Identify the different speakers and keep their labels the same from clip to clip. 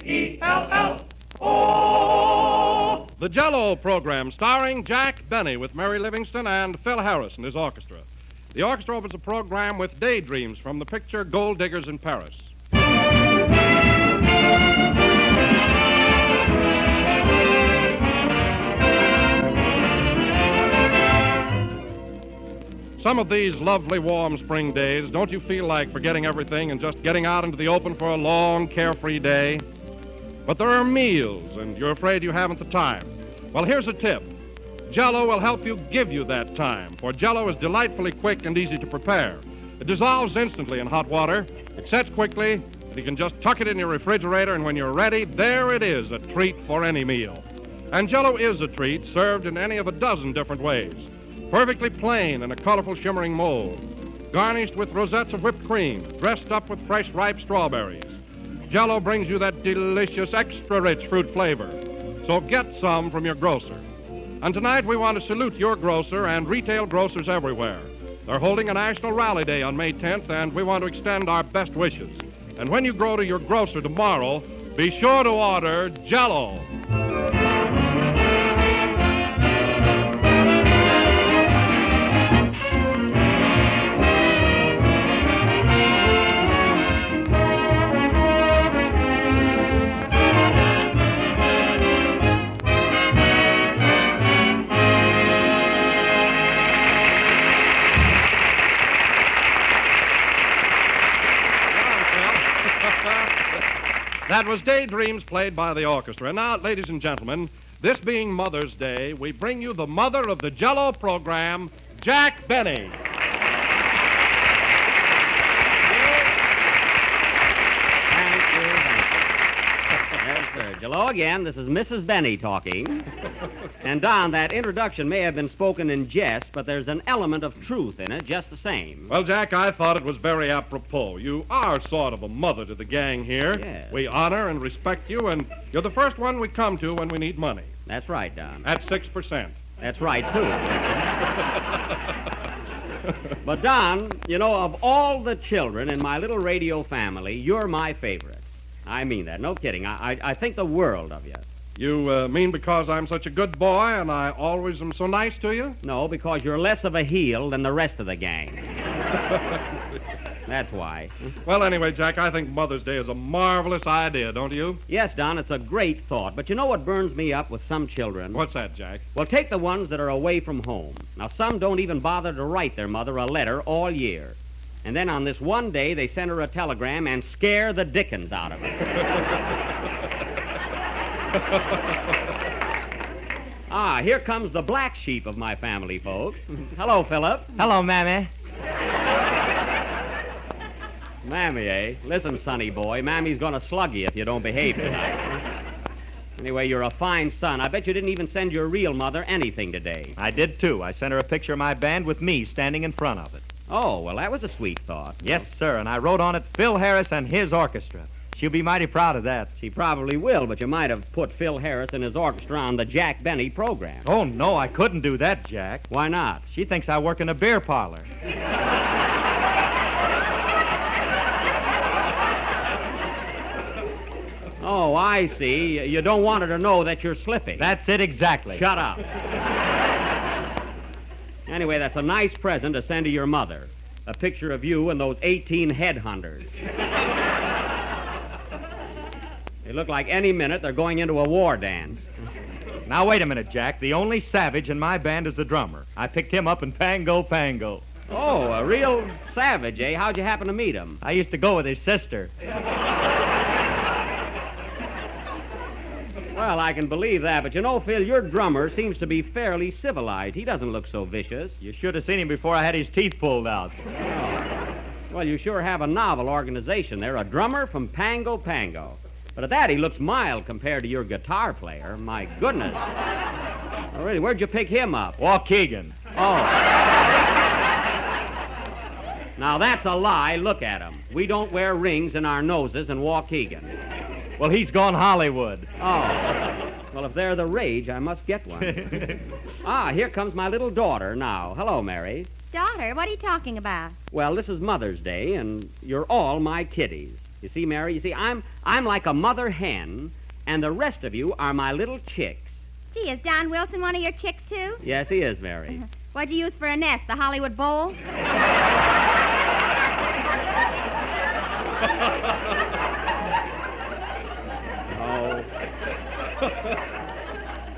Speaker 1: J-E-L-L-O.
Speaker 2: The Jell-O program starring Jack Benny with Mary Livingston and Phil Harris and his orchestra. The orchestra opens the program with Daydreams from the picture Gold Diggers in Paris. Some of these lovely warm spring days, don't you feel like forgetting everything and just getting out into the open for a long, carefree day? But there are meals, and you're afraid you haven't the time. Well, here's a tip. Jell-O will help you give you that time, for Jell-O is delightfully quick and easy to prepare. It dissolves instantly in hot water, it sets quickly, and you can just tuck it in your refrigerator, and when you're ready, there it is, a treat for any meal. And Jell-O is a treat, served in any of a dozen different ways. Perfectly plain in a colorful, shimmering mold, garnished with rosettes of whipped cream, dressed up with fresh, ripe strawberries. Jell-O brings you that delicious, extra-rich fruit flavor. So get some from your grocer. And tonight we want to salute your grocer and retail grocers everywhere. They're holding a National Rally Day on May 10th, and we want to extend our best wishes. And when you go to your grocer tomorrow, be sure to order Jell-O. That was Daydreams played by the orchestra. And now, ladies and gentlemen, this being Mother's Day, we bring you the mother of the Jell-O program, Jack Benny.
Speaker 3: Yes, sir. Hello again. This is Mrs. Benny talking. And, Don, that introduction may have been spoken in jest, but there's an element of truth in it just the same.
Speaker 2: Well, Jack, I thought it was very apropos. You are sort of a mother to the gang here.
Speaker 3: Yes.
Speaker 2: We honor and respect you, and you're the first one we come to when we need money.
Speaker 3: That's right, Don.
Speaker 2: At 6%.
Speaker 3: That's right, too. But, Don, you know, of all the children in my little radio family, you're my favorite. I mean that. No kidding. I think the world of you.
Speaker 2: You mean because I'm such a good boy and I always am so nice to you?
Speaker 3: No, because you're less of a heel than the rest of the gang. That's why.
Speaker 2: Well, anyway, Jack, I think Mother's Day is a marvelous idea, don't you?
Speaker 3: Yes, Don, it's a great thought. But you know what burns me up with some children?
Speaker 2: What's that, Jack?
Speaker 3: Well, take the ones that are away from home. Now, some don't even bother to write their mother a letter all year. And then on this one day, they send her a telegram and scare the dickens out of her. Here comes the black sheep of my family, folks. Hello, Philip.
Speaker 4: Hello, Mammy.
Speaker 3: Mammy, eh? Listen, sonny boy, Mammy's gonna slug you if you don't behave tonight. Anyway, you're a fine son. I bet you didn't even send your real mother anything today.
Speaker 4: I did, too. I sent her a picture of my band with me standing in front of it.
Speaker 3: Oh, well, that was a sweet thought.
Speaker 4: Yes, sir, and I wrote on it Phil Harris and his orchestra. She'll be mighty proud of that.
Speaker 3: She probably will, but you might have put Phil Harris and his orchestra on the Jack Benny program.
Speaker 4: Oh, no, I couldn't do that, Jack.
Speaker 3: Why not?
Speaker 4: She thinks I work in a beer parlor.
Speaker 3: Oh, I see. You don't want her to know that you're slipping.
Speaker 4: That's it exactly.
Speaker 3: Shut up. Anyway, that's a nice present to send to your mother. A picture of you and those 18 headhunters. They look like any minute they're going into a war dance.
Speaker 4: Now, wait a minute, Jack. The only savage in my band is the drummer. I picked him up in Pango Pango.
Speaker 3: Oh, a real savage, eh? How'd you happen to meet him?
Speaker 4: I used to go with his sister.
Speaker 3: Well, I can believe that, but you know, Phil, your drummer seems to be fairly civilized. He doesn't look so vicious.
Speaker 4: You should have seen him before I had his teeth pulled out.
Speaker 3: Oh. Well, you sure have a novel organization there, a drummer from Pango Pango. But at that, he looks mild compared to your guitar player. My goodness. Oh, really, where'd you pick him up?
Speaker 4: Waukegan.
Speaker 3: Oh. Now, that's a lie. Look at him. We don't wear rings in our noses in Waukegan.
Speaker 4: Well, he's gone Hollywood.
Speaker 3: Oh. Well, if they're the rage, I must get one. Here comes my little daughter now. Hello, Mary.
Speaker 5: Daughter, what are you talking about?
Speaker 3: Well, this is Mother's Day, and you're all my kiddies. You see, Mary, I'm like a mother hen, and the rest of you are my little chicks.
Speaker 1: Gee, is Don Wilson one of your chicks, too?
Speaker 3: Yes, he is, Mary.
Speaker 1: What'd you use for a nest, the Hollywood Bowl?
Speaker 3: Oh.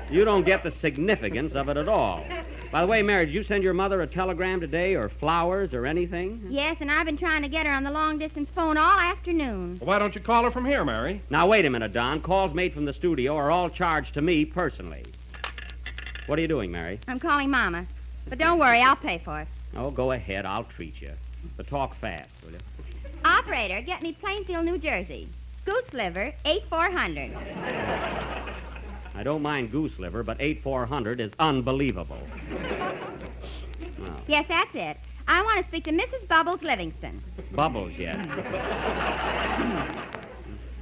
Speaker 3: You don't get the significance of it at all. By the way, Mary, did you send your mother a telegram today, or flowers, or anything?
Speaker 1: Yes, and I've been trying to get her on the long-distance phone all afternoon.
Speaker 2: Well, why don't you call her from here, Mary?
Speaker 3: Now, wait a minute, Don. Calls made from the studio are all charged to me personally. What are you doing, Mary?
Speaker 1: I'm calling Mama. But don't worry, I'll pay for it.
Speaker 3: Oh, go ahead. I'll treat you. But talk fast, will you?
Speaker 1: Operator, get me Plainfield, New Jersey. Goose liver, 8400.
Speaker 3: I don't mind goose liver, but 8400 is unbelievable. Oh,
Speaker 1: Yes, that's it. I want to speak to Mrs. Bubbles Livingston.
Speaker 3: bubbles yet.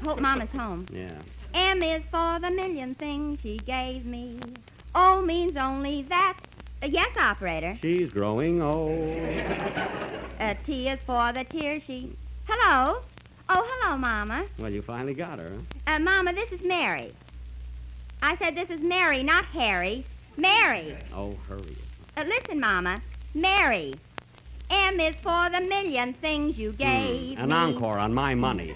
Speaker 1: Hope Mama's home.
Speaker 3: Yeah.
Speaker 1: M is for the million things she gave me. O means only that. Yes, operator.
Speaker 3: She's growing old.
Speaker 1: T is for the tears she... Hello? Oh, hello, Mama.
Speaker 3: Well, you finally got her, huh?
Speaker 1: Mama, this is Mary. I said this is Mary, not Harry. Mary.
Speaker 3: Oh, hurry.
Speaker 1: Listen, Mama. Mary. M is for the million things you gave
Speaker 3: An
Speaker 1: me.
Speaker 3: encore on my money.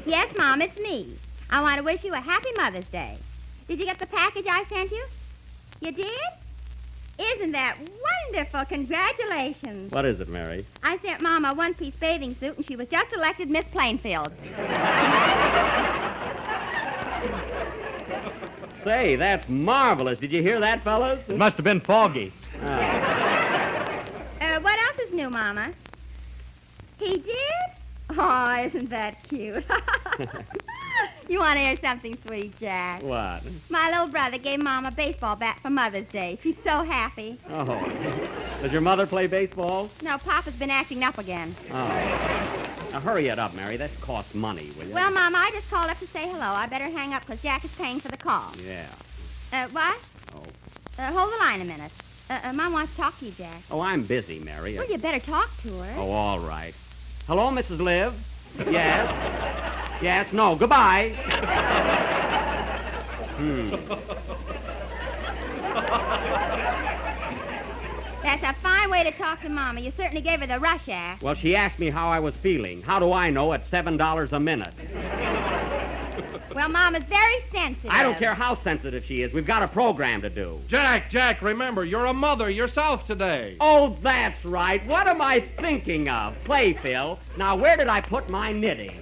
Speaker 1: Yes, Mom, it's me. I want to wish you a happy Mother's Day. Did you get the package I sent you? You did? Isn't that wonderful? Congratulations.
Speaker 3: What is it, Mary?
Speaker 1: I sent Mom a one-piece bathing suit, and she was just elected Miss Plainfield.
Speaker 3: Say, that's marvelous. Did you hear that, fellas?
Speaker 4: It must have been foggy.
Speaker 1: What else is new, Mama? He did? Oh, isn't that cute? You want to hear something sweet, Jack?
Speaker 3: What?
Speaker 1: My little brother gave Mom a baseball bat for Mother's Day. She's so happy.
Speaker 3: Oh. Does your mother play baseball?
Speaker 1: No, Papa's been acting up again.
Speaker 3: Oh. Now, hurry it up, Mary. That costs money, will you?
Speaker 1: Well, Mama, I just called up to say hello. I better hang up because Jack is paying for the call.
Speaker 3: Yeah.
Speaker 1: What?
Speaker 3: Oh.
Speaker 1: Hold the line a minute. Mom wants to talk to you, Jack.
Speaker 3: Oh, I'm busy, Mary.
Speaker 1: Well, you better talk to her.
Speaker 3: Oh, all right. Hello, Mrs. Liv? Yes? Yes, no, goodbye.
Speaker 1: That's a fine way to talk to Mama. You certainly gave her the rush act.
Speaker 3: Well, she asked me how I was feeling. How do I know at $7 a minute?
Speaker 1: Well, Mama's very sensitive.
Speaker 3: I don't care how sensitive she is. We've got a program to do.
Speaker 2: Jack, remember, you're a mother yourself today.
Speaker 3: Oh, that's right. What am I thinking of? Play, Phil. Now, where did I put my knitting?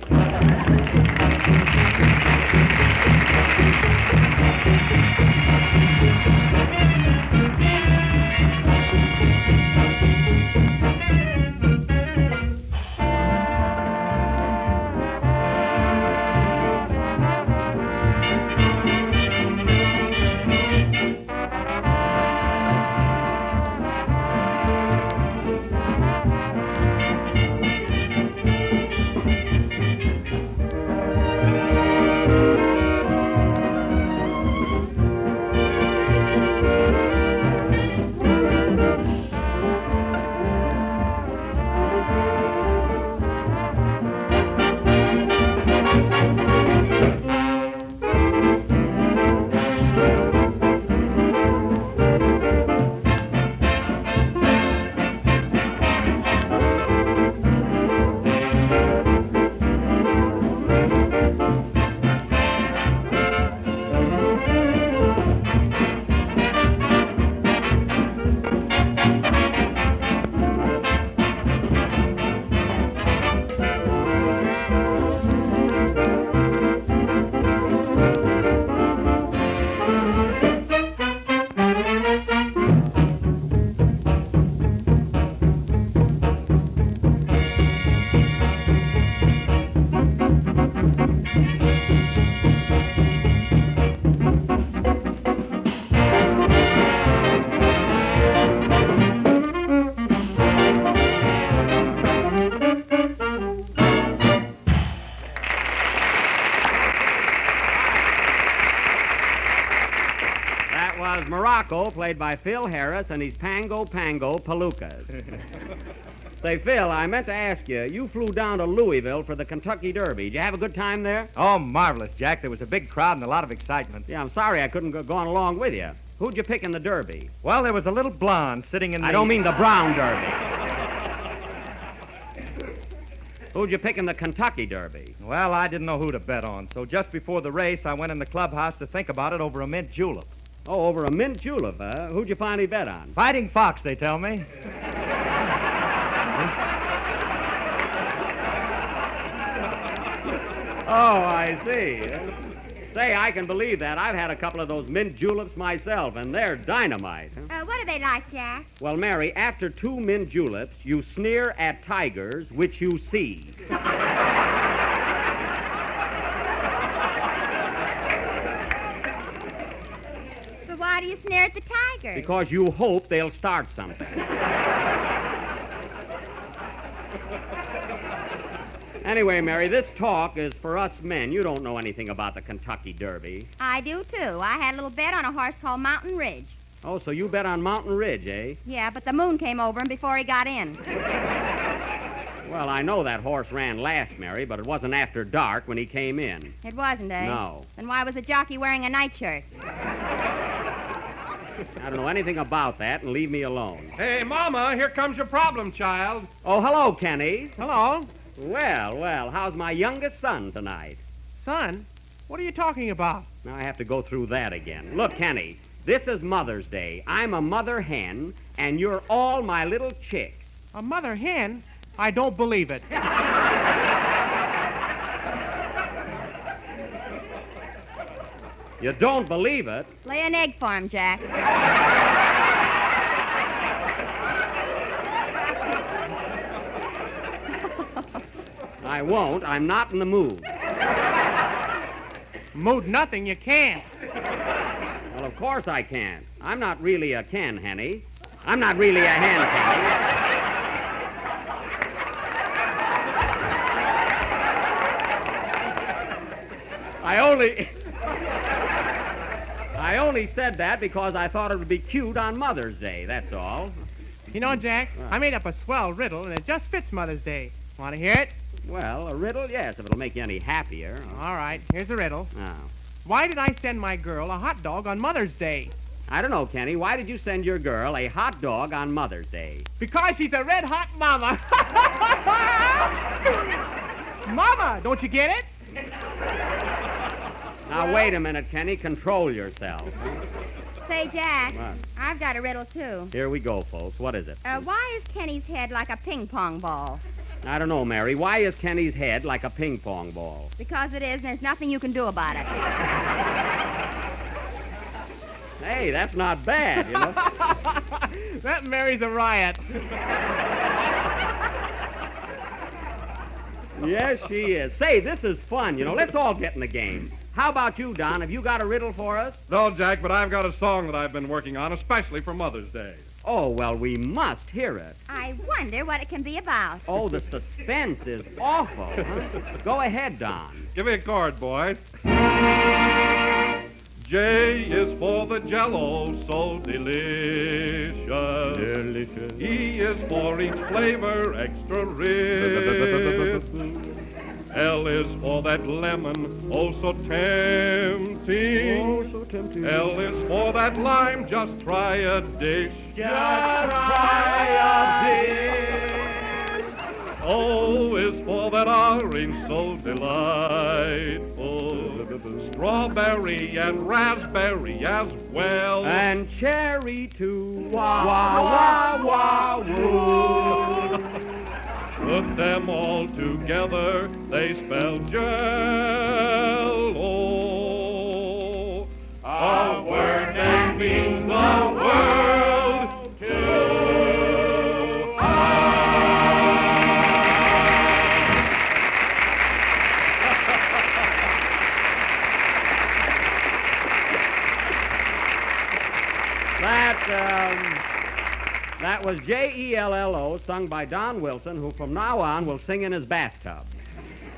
Speaker 3: Morocco, played by Phil Harris and his Pango Palookas. Say, Phil, I meant to ask you. You flew down to Louisville for the Kentucky Derby. Did you have a good time there?
Speaker 4: Oh, marvelous, Jack. There was a big crowd and a lot of excitement.
Speaker 3: Yeah, I'm sorry I couldn't go on along with you. Who'd you pick in the Derby?
Speaker 4: Well, there was a little blonde sitting in the...
Speaker 3: I don't mean the Brown Derby. Who'd you pick in the Kentucky Derby?
Speaker 4: Well, I didn't know who to bet on, so just before the race, I went in the clubhouse to think about it over a mint julep.
Speaker 3: Oh, over a mint julep, huh? Who'd you finally bet on?
Speaker 4: Fighting Fox, they tell me.
Speaker 3: Oh, I see. Say, I can believe that. I've had a couple of those mint juleps myself, and they're dynamite.
Speaker 1: What are they like, Jack?
Speaker 3: Well, Mary, after 2 mint juleps, you sneer at tigers, which you see.
Speaker 1: But why do you sneer at the tigers?
Speaker 3: Because you hope they'll start something. Anyway, Mary, this talk is for us men. You don't know anything about the Kentucky Derby.
Speaker 1: I do, too. I had a little bet on a horse called Mountain Ridge.
Speaker 3: Oh, so you bet on Mountain Ridge, eh?
Speaker 1: Yeah, but the moon came over him before he got in.
Speaker 3: Well, I know that horse ran last, Mary, but it wasn't after dark when he came in.
Speaker 1: It wasn't, eh?
Speaker 3: No.
Speaker 1: Then why was the jockey wearing a nightshirt?
Speaker 3: I don't know anything about that, and leave me alone.
Speaker 2: Hey, Mama, here comes your problem, child.
Speaker 3: Oh, hello, Kenny.
Speaker 5: Hello?
Speaker 3: Well, how's my youngest son tonight?
Speaker 5: Son? What are you talking about?
Speaker 3: Now I have to go through that again. Look, Kenny, this is Mother's Day. I'm a mother hen, and you're all my little chicks.
Speaker 5: A mother hen? I don't believe it.
Speaker 3: You don't believe it?
Speaker 1: Lay an egg for him, Jack.
Speaker 3: I won't. I'm not in the mood.
Speaker 5: Mood nothing, you can't.
Speaker 3: Well, of course I can't. I'm not really a Ken, Henny. I'm not really a hen, Kenny. I only said that because I thought it would be cute on Mother's Day, that's all.
Speaker 5: You know, Jack, I made up a swell riddle, and it just fits Mother's Day. Want to hear it?
Speaker 3: Well, a riddle, yes, if it'll make you any happier.
Speaker 5: All right, here's the riddle.
Speaker 3: Oh.
Speaker 5: Why did I send my girl a hot dog on Mother's Day?
Speaker 3: I don't know, Kenny. Why did you send your girl a hot dog on Mother's Day?
Speaker 5: Because she's a red-hot mama. Mama, don't you get it?
Speaker 3: Now, wait a minute, Kenny. Control yourself.
Speaker 1: Say, Jack,
Speaker 3: What?
Speaker 1: I've got a riddle, too.
Speaker 3: Here we go, folks. What is it?
Speaker 1: Why is Kenny's head like a ping-pong ball?
Speaker 3: I don't know, Mary. Why is Kenny's head like a ping-pong ball?
Speaker 1: Because it is, and there's nothing you can do about it.
Speaker 3: Hey, that's not bad, you know.
Speaker 5: That Mary's a riot.
Speaker 3: Yes, she is. Say, this is fun, you know. Let's all get in the game. How about you, Don? Have you got a riddle for us?
Speaker 2: No, Jack, but I've got a song that I've been working on, especially for Mother's Day.
Speaker 3: Oh, well, we must hear it.
Speaker 1: I wonder what it can be about.
Speaker 3: Oh, the suspense is awful, huh? Go ahead, Don.
Speaker 2: Give me a chord, boys. J is for the Jell-O, so delicious.
Speaker 3: Delicious.
Speaker 2: E is for each flavor extra rich. L is for that lemon, oh so tempting.
Speaker 3: Oh, so tempting.
Speaker 2: L is for that lime, just try a dish.
Speaker 3: Just try a dish.
Speaker 2: O is for that orange, so delightful. Strawberry and raspberry as well.
Speaker 3: And cherry too. Wah, wah, wah, woo.
Speaker 2: Put them all together, they spell Jell-O. A word that means the world to
Speaker 3: That was Jello, sung by Don Wilson, who from now on will sing in his bathtub.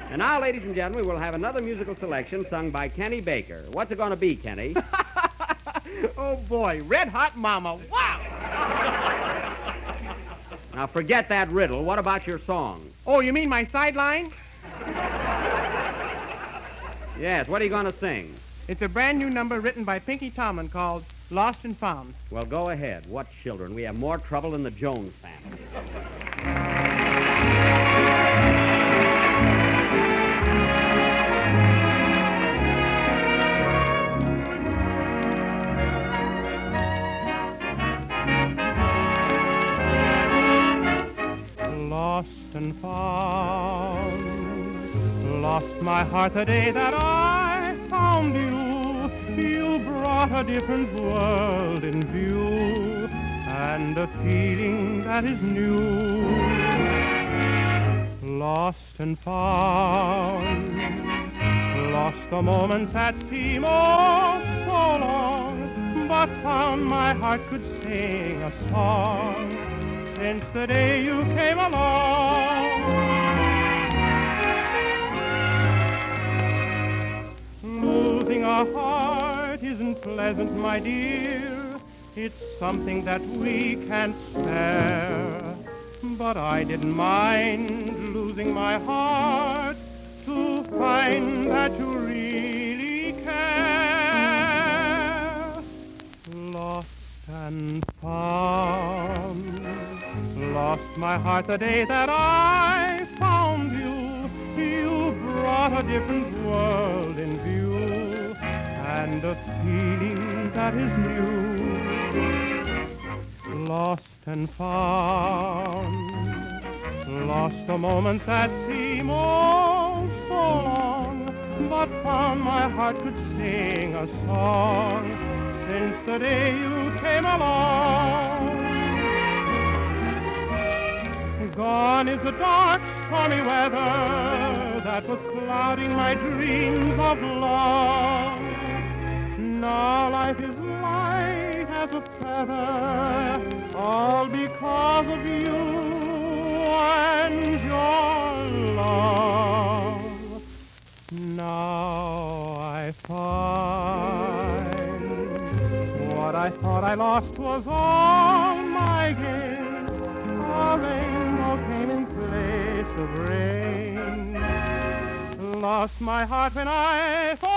Speaker 3: And now, ladies and gentlemen, we'll have another musical selection sung by Kenny Baker. What's it going to be, Kenny?
Speaker 5: Oh, boy, red-hot mama. Wow!
Speaker 3: Now, forget that riddle. What about your song?
Speaker 5: Oh, you mean my sideline?
Speaker 3: Yes, what are you going to sing?
Speaker 5: It's a brand new number written by Pinky Tomlin called Lost and Found.
Speaker 3: Well, go ahead. What children? We have more trouble than the Jones family.
Speaker 5: Lost and found. Lost my heart the day that I found you. You brought a different world in view and a feeling that is new. Lost and found. Lost the moments that seem oh so long, but found my heart could sing a song since the day you came along. Losing a heart isn't pleasant, my dear. It's something that we can't spare. But I didn't mind losing my heart to find that you really care. Lost and found. Lost my heart the day that I found you. You brought a different world in view and a feeling that is new. Lost and found. Lost the moments that seem oh so long, but found my heart could sing a song since the day you came along. Gone is the dark, stormy weather that was clouding my dreams of love. Now life is light as a feather, all because of you and your love. Now I find what I thought I lost was all my gain. A rainbow came in place of rain. Lost my heart when I found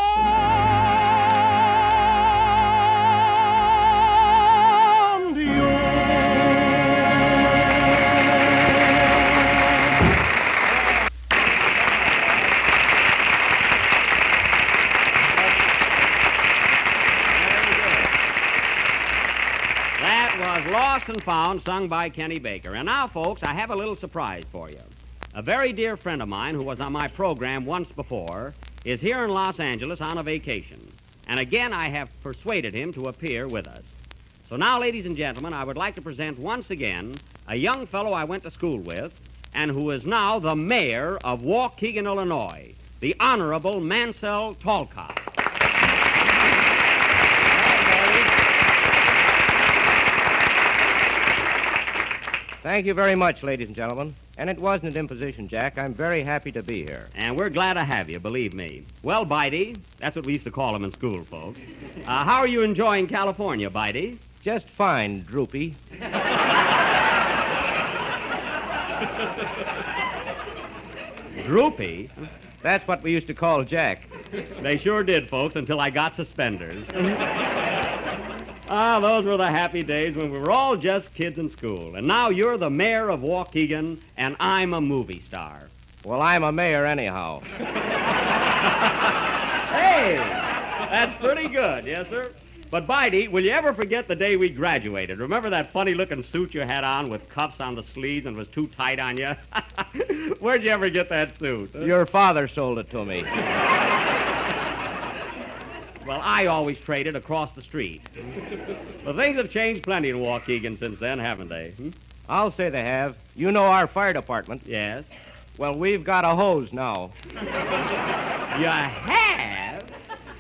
Speaker 5: you.
Speaker 3: That was Lost and Found, sung by Kenny Baker. And now, folks, I have a little surprise for you. A very dear friend of mine who was on my program once before is here in Los Angeles on a vacation. And again, I have persuaded him to appear with us. So now, ladies and gentlemen, I would like to present once again a young fellow I went to school with and who is now the mayor of Waukegan, Illinois, the Honorable Mansell Talcott.
Speaker 6: Thank you very much, ladies and gentlemen. And it wasn't an imposition, Jack. I'm very happy to be here.
Speaker 3: And we're glad to have you, believe me. Well, Bitey, that's what we used to call him in school, folks. How are you enjoying California, Bitey?
Speaker 6: Just fine, Droopy.
Speaker 3: Droopy?
Speaker 6: That's what we used to call Jack.
Speaker 3: They sure did, folks, until I got suspenders. Those were the happy days when we were all just kids in school. And now you're the mayor of Waukegan, and I'm a movie star.
Speaker 6: Well, I'm a mayor anyhow.
Speaker 3: Hey, that's pretty good, yes, sir. But, Bitey, will you ever forget the day we graduated? Remember that funny-looking suit you had on with cuffs on the sleeves and was too tight on you? Where'd you ever get that suit? Huh?
Speaker 6: Your father sold it to me.
Speaker 3: Well, I always traded across the street. Well, things have changed plenty in Waukegan since then, haven't they?
Speaker 6: I'll say they have. You know our fire department.
Speaker 3: Yes.
Speaker 6: Well, we've got a hose now.
Speaker 3: You have?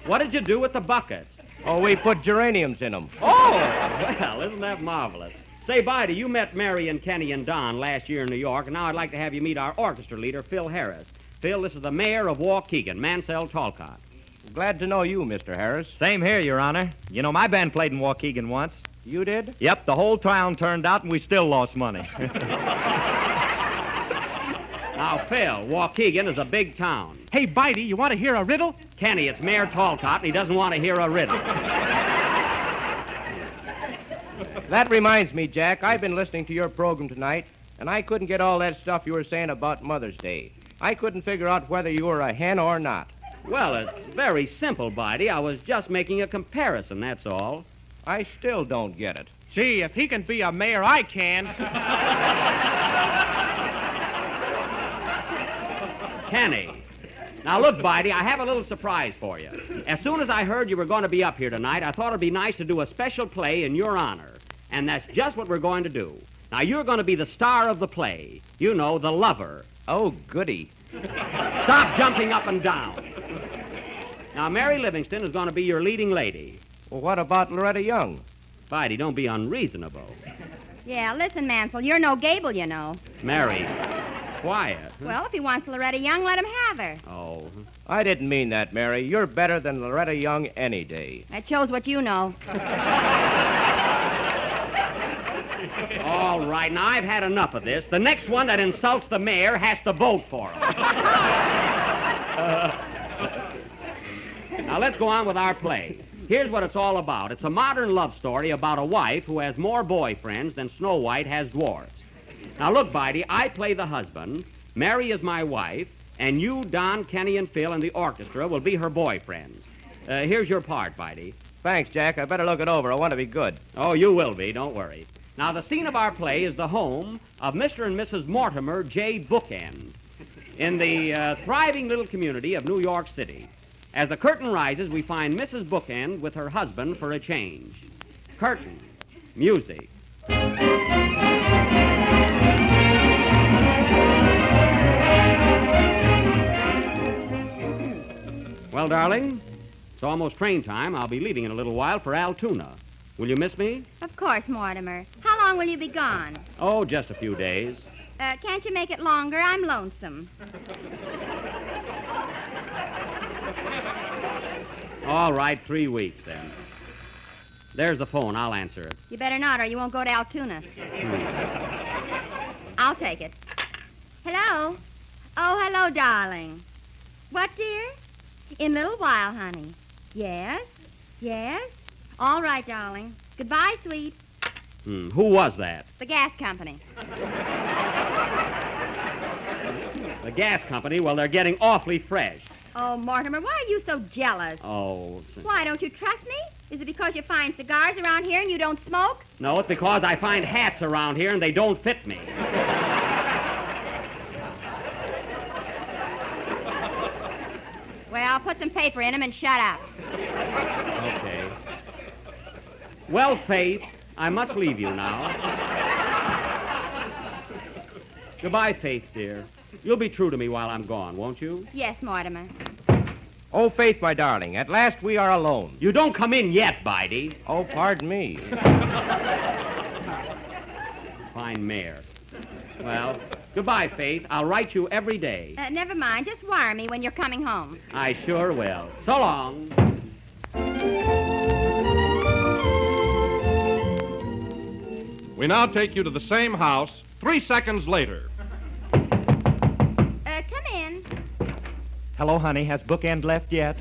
Speaker 3: What did you do with the buckets?
Speaker 6: Oh, we put geraniums in them.
Speaker 3: Oh, well, isn't that marvelous? Say, Bitey, you met Mary and Kenny and Don last year in New York, and now I'd like to have you meet our orchestra leader, Phil Harris. Phil, this is the mayor of Waukegan, Mansell Talcott.
Speaker 6: Glad to know you, Mr. Harris.
Speaker 4: Same here, Your Honor. You know, my band played in Waukegan once.
Speaker 6: You did?
Speaker 4: Yep, the whole town turned out and we still lost money.
Speaker 3: Now, Phil, Waukegan is a big town.
Speaker 5: Hey, Bitey, you want to hear a riddle?
Speaker 3: Kenny, it's Mayor Tallcott, and he doesn't want to hear a riddle.
Speaker 6: That reminds me, Jack, I've been listening to your program tonight, and I couldn't get all that stuff you were saying about Mother's Day. I couldn't figure out whether you were a hen or not.
Speaker 3: Well, it's very simple, Bitey. I was just making a comparison, that's all.
Speaker 6: I still don't get it.
Speaker 5: Gee, if he can be a mayor, I can.
Speaker 3: Kenny. Now, look, Bitey, I have a little surprise for you. As soon as I heard you were going to be up here tonight, I thought it'd be nice to do a special play in your honor. And that's just what we're going to do. Now, you're going to be the star of the play. You know, the lover.
Speaker 6: Oh, goody.
Speaker 3: Stop jumping up and down. Now, Mary Livingston is going to be your leading lady.
Speaker 6: Well, what about Loretta Young?
Speaker 3: Bitey, don't be unreasonable.
Speaker 1: Yeah, listen, Mansell, you're no Gable, you know.
Speaker 3: Mary, quiet.
Speaker 1: Well, if he wants Loretta Young, let him have her.
Speaker 3: Oh.
Speaker 6: I didn't mean that, Mary. You're better than Loretta Young any day.
Speaker 1: That shows what you know.
Speaker 3: All right, now I've had enough of this. The next one that insults the mayor has to vote for him. Now let's go on with our play. Here's what it's all about. It's a modern love story about a wife who has more boyfriends than Snow White has dwarfs. Now look, Bitey, I play the husband, Mary is my wife, and you, Don, Kenny, and Phil, and the orchestra will be her boyfriends. Here's your part, Bitey.
Speaker 6: Thanks, Jack. I better look it over. I want to be good.
Speaker 3: Oh, you will be, don't worry. Now, the scene of our play is the home of Mr. and Mrs. Mortimer J. Bookend in the thriving little community of New York City. As the curtain rises, we find Mrs. Bookend with her husband for a change. Curtain. Music. Well, darling, it's almost train time. I'll be leaving in a little while for Altoona. Will you miss me?
Speaker 1: Of course, Mortimer. How long will you be gone?
Speaker 3: Oh, just a few days.
Speaker 1: Can't you make it longer? I'm lonesome.
Speaker 3: All right, 3 weeks, then. There's the phone. I'll answer it.
Speaker 1: You better not, or you won't go to Altoona. I'll take it. Hello? Oh, hello, darling. What, dear? In a little while, honey. Yes? Yes? All right, darling. Goodbye, sweet.
Speaker 3: Who was that?
Speaker 1: The gas company.
Speaker 3: The gas company? Well, they're getting awfully fresh.
Speaker 1: Oh, Mortimer, why are you so jealous?
Speaker 3: Oh.
Speaker 1: Why, don't you trust me? Is it because you find cigars around here and you don't smoke?
Speaker 3: No, it's because I find hats around here and they don't fit me.
Speaker 1: Well, put some paper in them and shut up.
Speaker 3: Okay. Well, Faith, I must leave you now. Goodbye, Faith, dear. You'll be true to me while I'm gone, won't you?
Speaker 1: Yes, Mortimer.
Speaker 6: Oh, Faith, my darling, at last we are alone.
Speaker 3: You don't come in yet, Bitey.
Speaker 6: Oh, pardon me.
Speaker 3: Fine mare. Well, goodbye, Faith. I'll write you every day.
Speaker 1: Never mind. Just wire me when you're coming home.
Speaker 3: I sure will. So long.
Speaker 2: We now take you to the same house 3 seconds later.
Speaker 1: Come in.
Speaker 4: Hello, honey. Has Bookend left yet?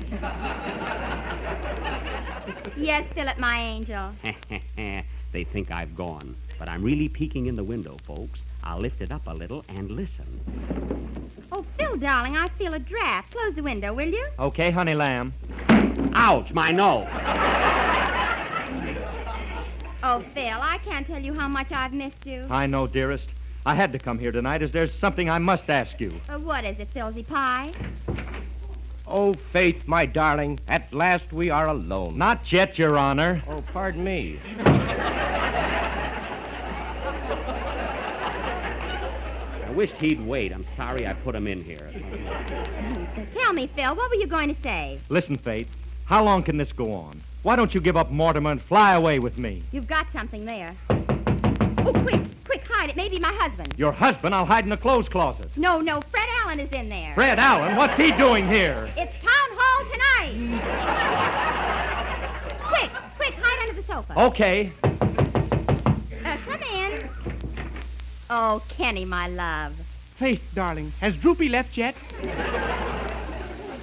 Speaker 1: Yes, Philip, my angel.
Speaker 3: They think I've gone, but I'm really peeking in the window, folks. I'll lift it up a little and listen.
Speaker 1: Oh, Phil, darling, I feel a draft. Close the window, will you?
Speaker 4: Okay, honey lamb.
Speaker 3: Ouch, my nose.
Speaker 1: Oh, Phil, I can't tell you how much I've missed you.
Speaker 4: I know, dearest. I had to come here tonight as there's something I must ask you.
Speaker 1: What is it, Philsy Pie?
Speaker 6: Oh, Faith, my darling, at last we are alone.
Speaker 4: Not yet, Your Honor.
Speaker 6: Oh, pardon me.
Speaker 3: I wished he'd wait. I'm sorry I put him in here.
Speaker 1: Tell me, Phil, what were you going to say?
Speaker 4: Listen, Faith, how long can this go on? Why don't you give up Mortimer and fly away with me?
Speaker 1: You've got something there. Oh, quick, hide it. Maybe my husband.
Speaker 4: Your husband? I'll hide in the clothes closet.
Speaker 1: No, Fred Allen is in there.
Speaker 4: Fred Allen? What's he doing here?
Speaker 1: It's town hall tonight. Quick, hide under the sofa.
Speaker 4: Okay.
Speaker 1: Oh, Kenny, my love.
Speaker 5: Faith, darling, has Droopy left yet?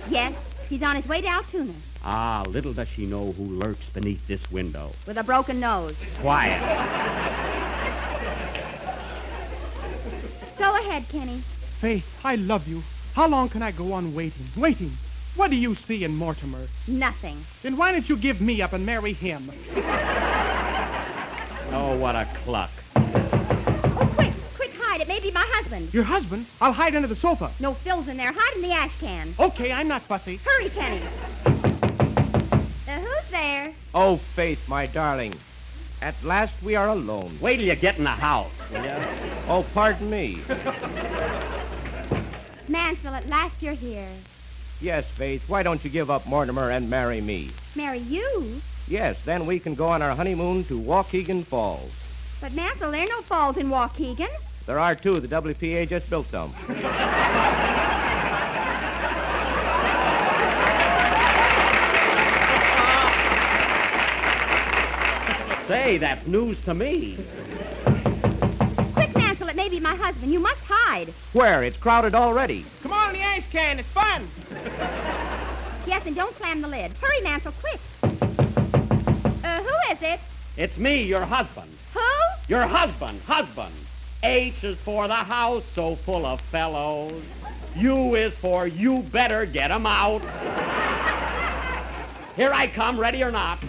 Speaker 1: Yes, he's on his way to Altoona
Speaker 3: Ah, little does she know who lurks beneath this window.
Speaker 1: with a broken nose.
Speaker 3: Quiet.
Speaker 1: Go ahead, Kenny.
Speaker 5: Faith, I love you. How long can I go on waiting? What do you see in Mortimer?
Speaker 1: Nothing.
Speaker 5: Then why don't you give me up and marry him?
Speaker 3: Oh, what a cluck.
Speaker 1: Oh, quick, hide. It may be my husband.
Speaker 5: Your husband? I'll hide under the sofa.
Speaker 1: No, Phil's in there. Hide in the ash can.
Speaker 5: Okay, I'm not fussy.
Speaker 1: Hurry, Kenny. Who's there?
Speaker 6: Oh, Faith, my darling. At last we are alone.
Speaker 3: Wait till you get in the house, will you?
Speaker 6: Oh, pardon me.
Speaker 1: Mansell, at last you're here.
Speaker 6: Yes, Faith, why don't you give up Mortimer and marry me?
Speaker 1: Marry you?
Speaker 6: Yes, then we can go on our honeymoon to Waukegan Falls.
Speaker 1: But, Mansell, there are no falls in Waukegan.
Speaker 6: There are two. The WPA just built some.
Speaker 3: Say, that's news to me.
Speaker 1: Quick, Mansell, it may be my husband. You must hide.
Speaker 6: Where? It's crowded already.
Speaker 5: Come on in the ash can. It's fun.
Speaker 1: Yes, and don't slam the lid. Hurry, Mansell, quick. Who is it?
Speaker 3: It's me, your husband.
Speaker 1: Who?
Speaker 3: Your husband. H is for the house so full of fellows. U is for you better get 'em out. Here I come, ready or not.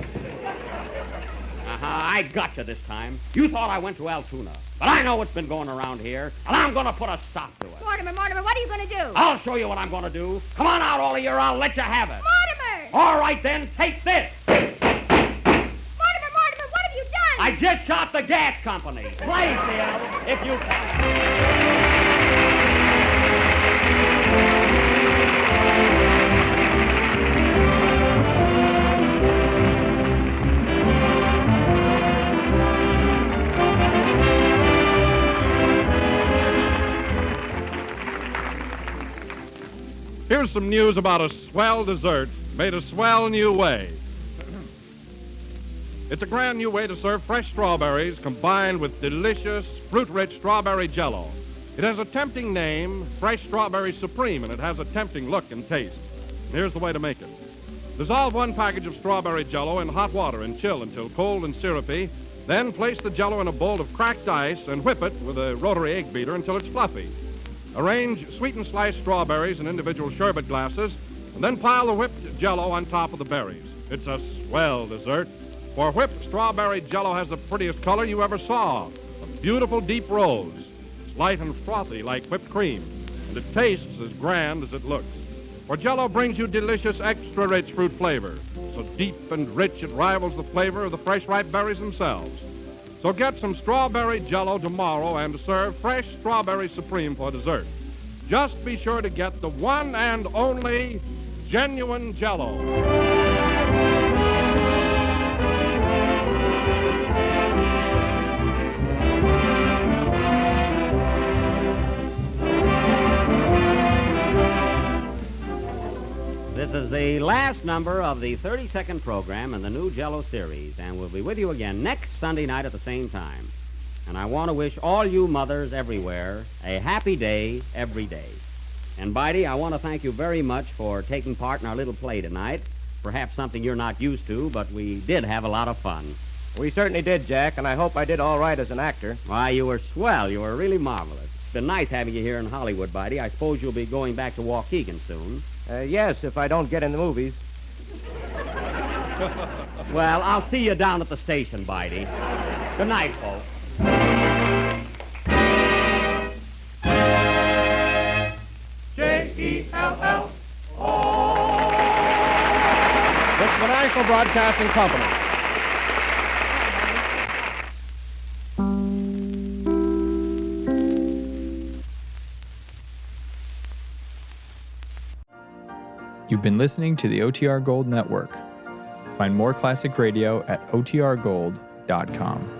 Speaker 3: I got you this time. You thought I went to Altoona, but I know what's been going around here, and I'm going to put a stop to it.
Speaker 1: Mortimer, what are you going to do?
Speaker 3: I'll show you what I'm going to do. Come on out, all of you, or I'll let you have it.
Speaker 1: Mortimer!
Speaker 3: All right, then, take this.
Speaker 1: Mortimer, what have you done?
Speaker 3: I just shot the gas company. Play, Phil, if you can.
Speaker 2: Here's some news about a swell dessert made a swell new way. It's a grand new way to serve fresh strawberries combined with delicious, fruit-rich strawberry jello. It has a tempting name, Fresh Strawberry Supreme, and it has a tempting look and taste. Here's the way to make it. Dissolve 1 package of strawberry jello in hot water and chill until cold and syrupy. Then place the jello in a bowl of cracked ice and whip it with a rotary egg beater until it's fluffy. Arrange sweetened sliced strawberries in individual sherbet glasses, and then pile the whipped jello on top of the berries. It's a swell dessert, for whipped strawberry jello has the prettiest color you ever saw, a beautiful deep rose. It's light and frothy like whipped cream, and it tastes as grand as it looks. For jello brings you delicious, extra-rich fruit flavor, so deep and rich it rivals the flavor of the fresh, ripe berries themselves. So get some strawberry jello tomorrow and serve Fresh Strawberry Supreme for dessert. Just be sure to get the one and only genuine jello.
Speaker 3: This is the last number of the 32nd program in the new Jello series, and we'll be with you again next Sunday night at the same time. And I want to wish all you mothers everywhere a happy day every day. And, Bitey, I want to thank you very much for taking part in our little play tonight. Perhaps something you're not used to, but we did have a lot of fun.
Speaker 6: We certainly did, Jack, and I hope I did all right as an actor.
Speaker 3: Why, you were swell. You were really marvelous. It's been nice having you here in Hollywood, Bitey. I suppose you'll be going back to Waukegan soon.
Speaker 6: Yes, if I don't get in the movies.
Speaker 3: Well, I'll see you down at the station, Bitey. Good night, folks.
Speaker 5: J-E-L-L.
Speaker 6: It's the National Broadcasting Company.
Speaker 7: You've been listening to the OTR Gold Network. Find more classic radio at otrgold.com.